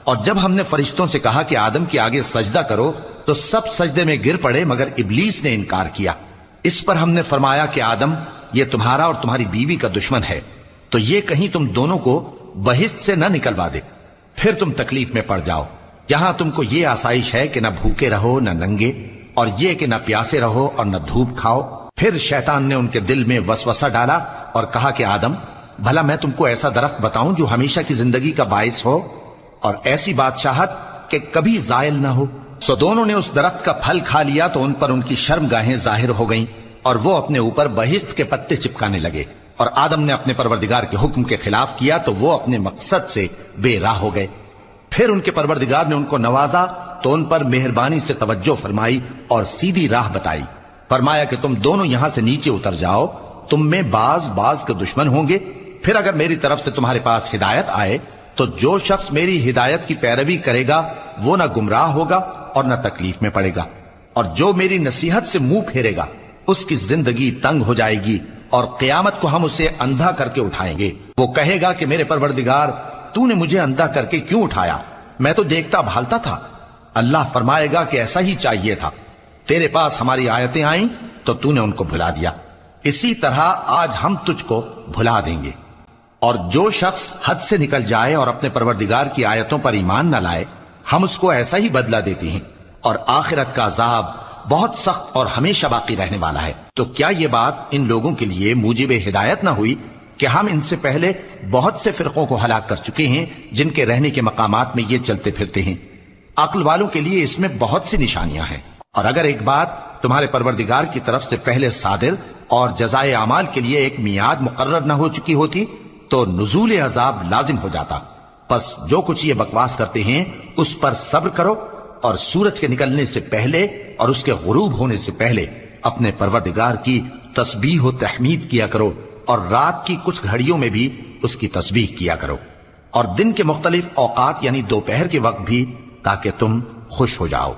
اور جب ہم نے فرشتوں سے کہا کہ آدم کے آگے سجدہ کرو تو سب سجدے میں گر پڑے مگر ابلیس نے انکار کیا۔ اس پر ہم نے فرمایا کہ آدم، یہ تمہارا اور تمہاری بیوی کا دشمن ہے، تو یہ کہیں تم دونوں کو بہشت سے نہ نکلوا دے، پھر تم تکلیف میں پڑ جاؤ۔ یہاں تم کو یہ آسائش ہے کہ نہ بھوکے رہو نہ ننگے، اور یہ کہ نہ پیاسے رہو اور نہ دھوپ کھاؤ۔ پھر شیطان نے ان کے دل میں وسوسہ ڈالا اور کہا کہ آدم، بھلا میں تم کو ایسا درخت بتاؤں جو ہمیشہ کی زندگی کا باعث ہو اور ایسی بادشاہت کہ کبھی زائل نہ ہو؟ سو دونوں نے اس درخت کا پھل کھا لیا تو ان پر ان کی شرم گاہیں ظاہر ہو گئیں اور وہ اپنے اوپر بہشت کے پتے چپکانے لگے، اور آدم نے اپنے پروردگار کے حکم کے خلاف کیا تو وہ اپنے مقصد سے بے راہ ہو گئے۔ پھر ان کے پروردگار نے ان کو نوازا تو ان پر مہربانی سے توجہ فرمائی اور سیدھی راہ بتائی۔ فرمایا کہ تم دونوں یہاں سے نیچے اتر جاؤ، تم میں بعض کے دشمن ہوں گے، پھر اگر میری طرف سے تمہارے پاس ہدایت آئے تو جو شخص میری ہدایت کی پیروی کرے گا وہ نہ گمراہ ہوگا اور نہ تکلیف میں پڑے گا، اور جو میری نصیحت سے منہ پھیرے گا اس کی زندگی تنگ ہو جائے گی، اور قیامت کو ہم اسے اندھا کر کے اٹھائیں گے۔ وہ کہے گا کہ میرے پروردگار، تو نے مجھے اندھا کر کے کیوں اٹھایا؟ میں تو دیکھتا بھالتا تھا۔ اللہ فرمائے گا کہ ایسا ہی چاہیے تھا، تیرے پاس ہماری آیتیں آئیں تو تو نے ان کو بھلا دیا، اسی طرح آج ہم تجھ کو بھلا دیں گے۔ اور جو شخص حد سے نکل جائے اور اپنے پروردگار کی آیتوں پر ایمان نہ لائے، ہم اس کو ایسا ہی بدلہ دیتے ہیں، اور آخرت کا عذاب بہت سخت اور ہمیشہ باقی رہنے والا ہے۔ تو کیا یہ بات ان لوگوں کے لیے موجب ہدایت نہ ہوئی کہ ہم ان سے پہلے بہت سے فرقوں کو ہلاک کر چکے ہیں جن کے رہنے کے مقامات میں یہ چلتے پھرتے ہیں؟ عقل والوں کے لیے اس میں بہت سی نشانیاں ہیں، اور اگر ایک بات تمہارے پروردگار کی طرف سے پہلے صادر اور جزائے اعمال کے لیے ایک میعاد مقرر نہ ہو چکی ہوتی تو نزول عذاب لازم ہو جاتا۔ پس جو کچھ یہ بکواس کرتے ہیں اس پر صبر کرو، اور سورج کے نکلنے سے پہلے اور اس کے غروب ہونے سے پہلے اپنے پروردگار کی تسبیح و تحمید کیا کرو، اور رات کی کچھ گھڑیوں میں بھی اس کی تسبیح کیا کرو، اور دن کے مختلف اوقات یعنی دوپہر کے وقت بھی، تاکہ تم خوش ہو جاؤ۔